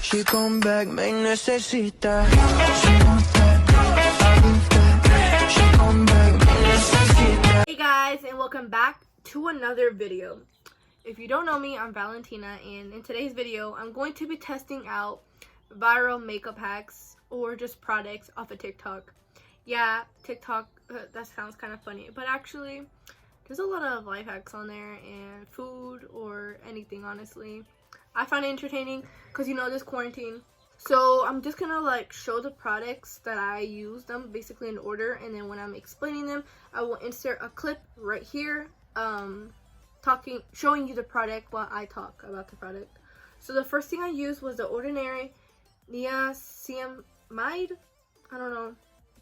She come back, me necesita. She want that, I give that. She come back, me necesita. Hey guys, and welcome back to another video. If you don't know me, I'm Valentina, and in today's video, I'm going to be testing out viral makeup hacks or just products off of TikTok. Yeah, TikTok, that sounds kind of funny, but actually, there's a lot of life hacks on there and food or anything, honestly. I find it entertaining because, you know, this quarantine. So I'm just gonna like show the products that I use them basically in order, and then when I'm explaining them, I will insert a clip right here showing you the product while I talk about the product. So the first thing I used was the Ordinary niacinamide. I don't know,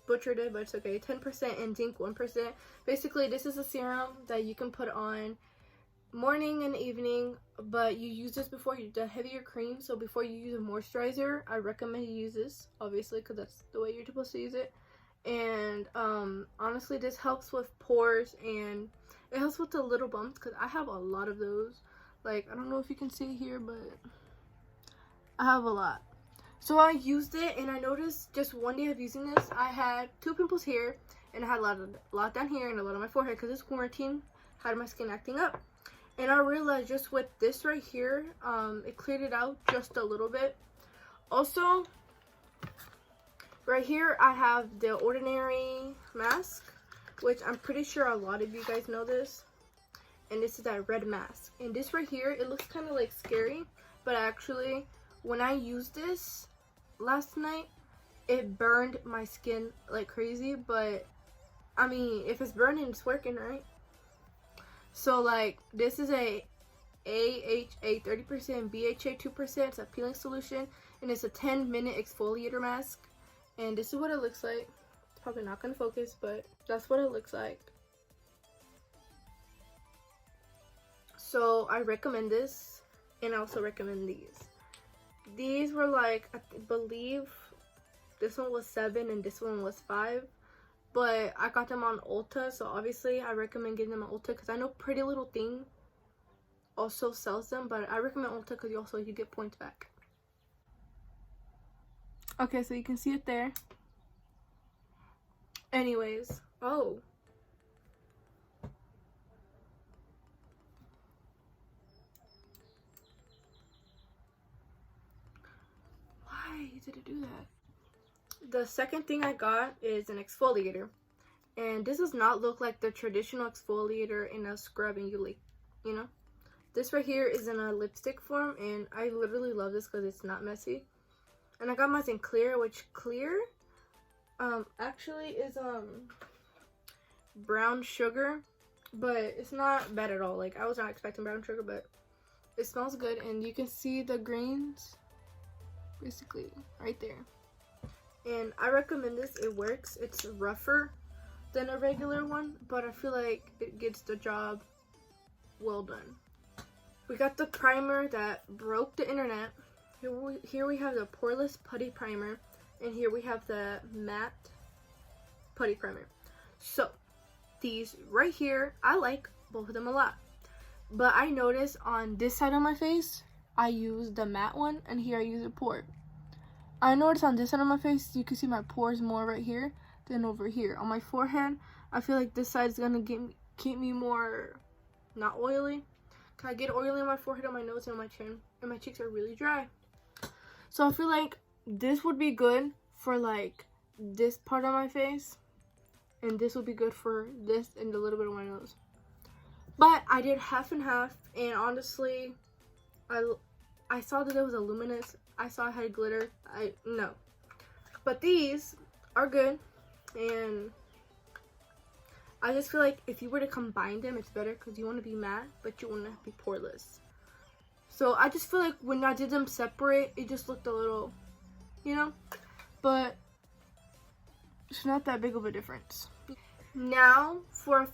butchered it, but it's okay. 10% and zinc 1%. Basically, this is a serum that you can put on morning and evening, but you use this before you do the heavier cream. So before you use a moisturizer, I recommend you use this, obviously, because that's the way you're supposed to use it. And honestly, this helps with pores, and it helps with the little bumps because I have a lot of those. Like, I don't know if you can see here, but I have a lot. So I used it, and I noticed just one day of using this, I had 2 pimples here, and I had a lot down here and a lot on my forehead because this quarantine had my skin acting up. And I realized just with this right here, it cleared it out just a little bit. Also, right here I have the Ordinary mask, which I'm pretty sure a lot of you guys know this. And this is that red mask. And this right here, it looks kind of like scary, but actually, when I used this last night, it burned my skin like crazy. But I mean, if it's burning, it's working, right? So like, this is a AHA 30%, BHA 2%. It's a peeling solution, and it's a 10-minute exfoliator mask. And this is what it looks like. It's probably not gonna focus, but that's what it looks like. So I recommend this, and I also recommend these. These were like, I believe this one was 7 and this one was 5. But I got them on Ulta, so obviously I recommend getting them on Ulta because I know Pretty Little Thing also sells them, but I recommend Ulta because you get points back. Okay, so you can see it there. Anyways, oh. Why did it do that? The second thing I got is an exfoliator, and this does not look like the traditional exfoliator in a scrub and you know. This right here is in a lipstick form, and I literally love this because it's not messy. And I got mine in clear, which clear actually is brown sugar, but it's not bad at all. Like, I was not expecting brown sugar, but it smells good, and you can see the grains basically right there. And I recommend this. It works. It's rougher than a regular one, but I feel like it gets the job well done. We got the primer that broke the internet. Here we have the poreless putty primer, and here we have the matte putty primer. So these right here, I like both of them a lot, but I noticed on this side of my face I use the matte one, and here I use a pore. I noticed on this side of my face, you can see my pores more right here than over here. On my forehead, I feel like this side is gonna keep me more not oily. Cause I get oily on my forehead, on my nose, and on my chin, and my cheeks are really dry. So I feel like this would be good for like this part of my face, and this would be good for this and a little bit of my nose. But I did half and half, and honestly, I saw that there was a luminous. I saw it had glitter. No. But these are good, and I just feel like if you were to combine them, it's better because you want to be matte, but you want to be poreless. So I just feel like when I did them separate, it just looked a little, you know, but it's not that big of a difference. Now for a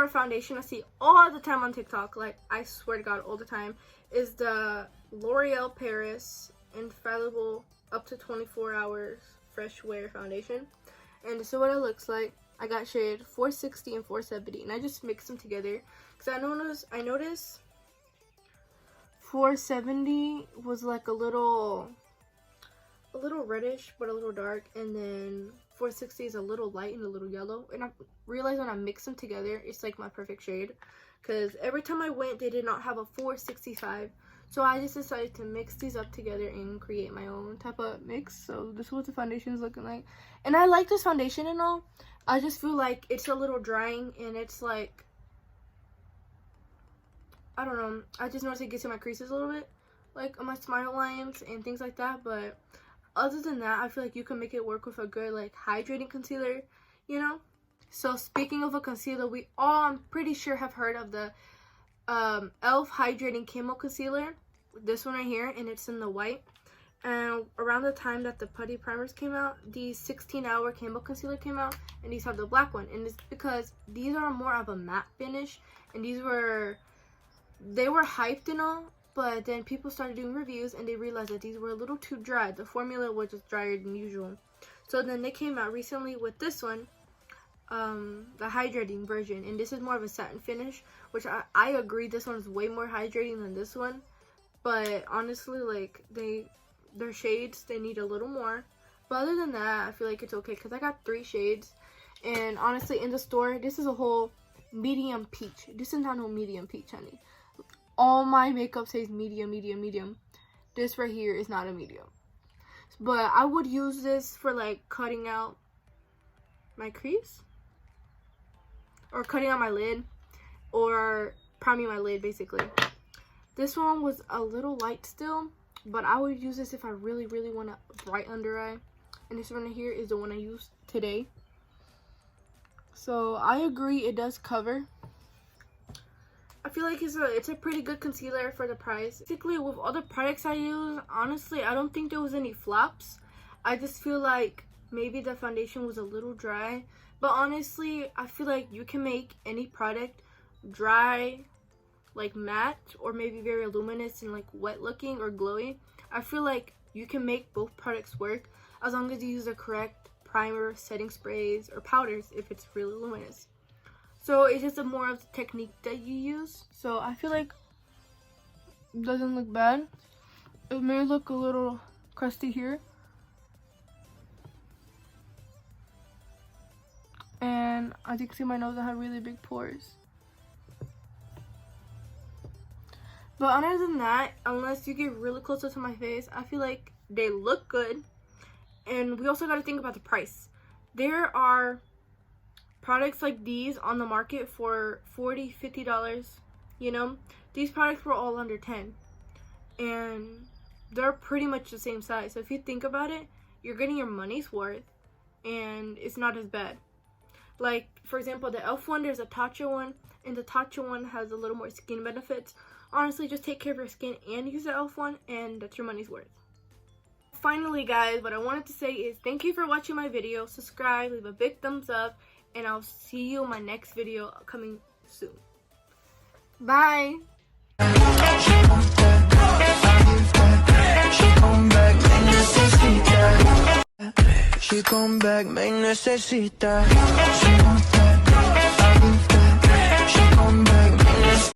foundation I see all the time on TikTok, like I swear to God all the time, is the L'Oreal Paris Infallible up to 24 hours fresh wear foundation. And this is what it looks like. I got shade 460 and 470, and I just mixed them together because I noticed 470 was like a little reddish but a little dark, and then 460 is a little light and a little yellow. And I realized when I mix them together, it's like my perfect shade, because every time I went they did not have a 465. So I just decided to mix these up together and create my own type of mix. So this is what the foundation is looking like. And I like this foundation and all. I just feel like it's a little drying, and it's like, I don't know, I just noticed it gets in my creases a little bit, like on my smile lines and things like that. But other than that, I feel like you can make it work with a good like hydrating concealer, you know. So speaking of a concealer, we all, I'm pretty sure, have heard of the e.l.f. Hydrating Camo Concealer. This one right here, and it's in the white. And around the time that the putty primers came out, the 16-hour Camo Concealer came out, and these have the black one. And it's because these are more of a matte finish, and they were hyped and all, but then people started doing reviews and they realized that these were a little too dry. The formula was just drier than usual. So then they came out recently with this one, the hydrating version, and this is more of a satin finish, which I agree, this one is way more hydrating than this one. But honestly, like, their shades, they need a little more. But other than that, I feel like it's okay, because I got 3 shades. And honestly, in the store, this is a whole medium peach. This is not no medium peach, honey. All my makeup says medium, medium, medium. This right here is not a medium. But I would use this for like cutting out my crease, or cutting out my lid, or priming my lid basically. This one was a little light still, but I would use this if I really, really want a bright under eye. And this one right here is the one I used today. So I agree, it does cover. I feel like it's a pretty good concealer for the price. Basically, with all the products I use, honestly, I don't think there was any flops. I just feel like maybe the foundation was a little dry. But honestly, I feel like you can make any product dry, like matte, or maybe very luminous and like wet looking or glowy. I feel like you can make both products work as long as you use the correct primer, setting sprays, or powders if it's really luminous. So it's just more of the technique that you use. So I feel like it doesn't look bad. It may look a little crusty here. And as you can see, my nose, I have really big pores. But other than that, unless you get really closer to my face, I feel like they look good. And we also got to think about the price. There are products like these on the market for $40, $50, you know. These products were all under 10, and they're pretty much the same size. So if you think about it, you're getting your money's worth, and it's not as bad. Like, for example, the e.l.f. one, there's a Tatcha one, and the Tatcha one has a little more skin benefits. Honestly, just take care of your skin and use the e.l.f. one, and that's your money's worth. Finally, guys, what I wanted to say is thank you for watching my video. Subscribe, leave a big thumbs up, and I'll see you in my next video coming soon. Bye! She come back, me necesita.